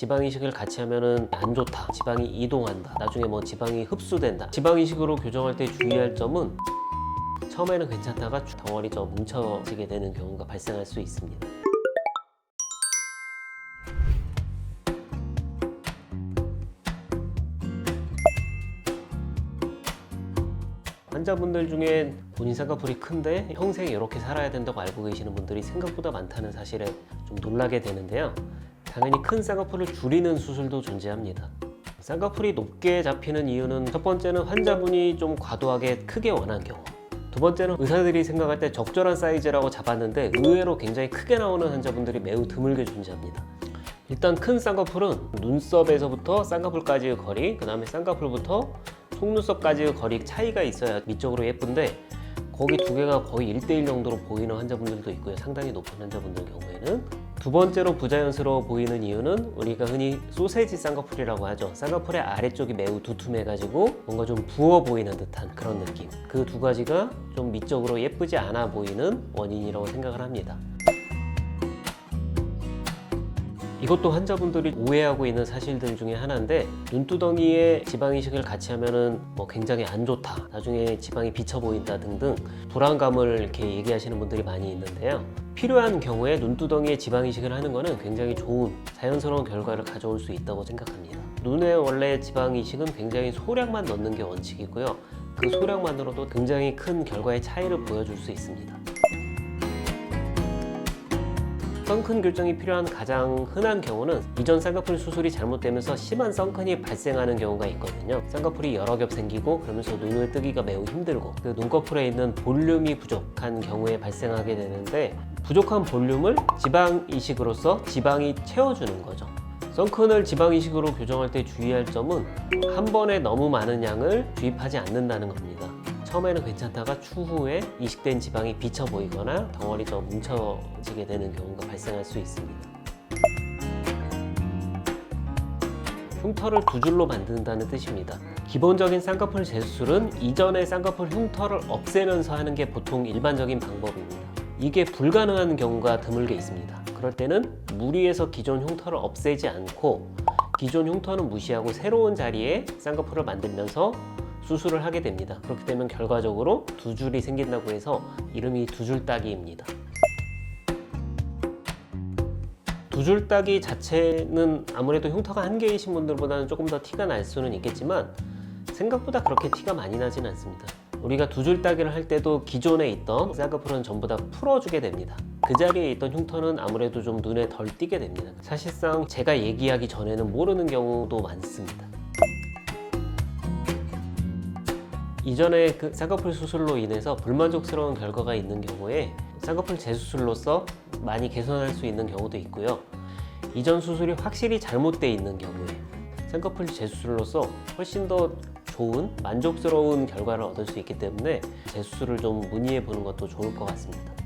지방 이식을 같이 하면은 안 좋다, 지방이 이동한다, 나중에 뭐 지방이 흡수된다. 지방 이식으로 교정할 때 주의할 점은 처음에는 괜찮다가 덩어리 뭉쳐지게 되는 경우가 발생할 수 있습니다. 환자분들 중에 본인 쌍꺼풀이 큰데 평생 이렇게 살아야 된다고 알고 계시는 분들이 생각보다 많다는 사실에 좀 놀라게 되는데요. 당연히 큰 쌍꺼풀을 줄이는 수술도 존재합니다. 쌍꺼풀이 높게 잡히는 이유는 첫 번째는 환자분이 좀 과도하게 크게 원한 경우, 두 번째는 의사들이 생각할 때 적절한 사이즈라고 잡았는데 의외로 굉장히 크게 나오는 환자분들이 매우 드물게 존재합니다. 일단 큰 쌍꺼풀은 눈썹에서부터 쌍꺼풀까지의 거리, 그 다음에 쌍꺼풀부터 속눈썹까지의 거리 차이가 있어야 미적으로 예쁜데 거기 두 개가 거의 1:1 정도로 보이는 환자분들도 있고요. 상당히 높은 환자분들 경우에는. 두 번째로 부자연스러워 보이는 이유는 우리가 흔히 소세지 쌍꺼풀이라고 하죠. 쌍꺼풀의 아래쪽이 매우 두툼해가지고 뭔가 좀 부어 보이는 듯한 그런 느낌. 그 두 가지가 좀 미적으로 예쁘지 않아 보이는 원인이라고 생각을 합니다. 이것도 환자분들이 오해하고 있는 사실들 중에 하나인데, 눈두덩이에 지방 이식을 같이 하면은 뭐 굉장히 안 좋다, 나중에 지방이 비쳐 보인다 등등 불안감을 이렇게 얘기하시는 분들이 많이 있는데요. 필요한 경우에 눈두덩이에 지방 이식을 하는 거는 굉장히 좋은 자연스러운 결과를 가져올 수 있다고 생각합니다. 눈에 원래 지방 이식은 굉장히 소량만 넣는 게 원칙이고요. 그 소량만으로도 굉장히 큰 결과의 차이를 보여줄 수 있습니다. 선큰 교정이 필요한 가장 흔한 경우는 이전 쌍꺼풀 수술이 잘못되면서 심한 선큰이 발생하는 경우가 있거든요. 쌍꺼풀이 여러 겹 생기고 그러면서 눈을 뜨기가 매우 힘들고 그 눈꺼풀에 있는 볼륨이 부족한 경우에 발생하게 되는데, 부족한 볼륨을 지방 이식으로서 지방이 채워주는 거죠. 선큰을 지방 이식으로 교정할 때 주의할 점은 한 번에 너무 많은 양을 주입하지 않는다는 겁니다. 처음에는 괜찮다가 추후에 이식된 지방이 비쳐 보이거나 덩어리 뭉쳐지게 되는 경우가 발생할 수 있습니다. 흉터를 두 줄로 만든다는 뜻입니다. 기본적인 쌍꺼풀 재수술은 이전의 쌍꺼풀 흉터를 없애면서 하는 게 보통 일반적인 방법입니다. 이게 불가능한 경우가 드물게 있습니다. 그럴 때는 무리해서 기존 흉터를 없애지 않고 기존 흉터는 무시하고 새로운 자리에 쌍꺼풀을 만들면서 수술을 하게 됩니다. 그렇게 되면 결과적으로 두 줄이 생긴다고 해서 이름이 두줄 따기입니다. 두 줄 따기 자체는 아무래도 흉터가 한 개이신 분들보다는 조금 더 티가 날 수는 있겠지만 생각보다 그렇게 티가 많이 나지는 않습니다. 우리가 두 줄 따기를 할 때도 기존에 있던 쌍꺼풀은 전부 다 풀어주게 됩니다. 그 자리에 있던 흉터는 아무래도 좀 눈에 덜 띄게 됩니다. 사실상 제가 얘기하기 전에는 모르는 경우도 많습니다. 이전에 그 쌍꺼풀 수술로 인해서 불만족스러운 결과가 있는 경우에 쌍꺼풀 재수술로서 많이 개선할 수 있는 경우도 있고요. 이전 수술이 확실히 잘못되어 있는 경우에 쌍꺼풀 재수술로서 훨씬 더 좋은 만족스러운 결과를 얻을 수 있기 때문에 재수술을 좀 문의해 보는 것도 좋을 것 같습니다.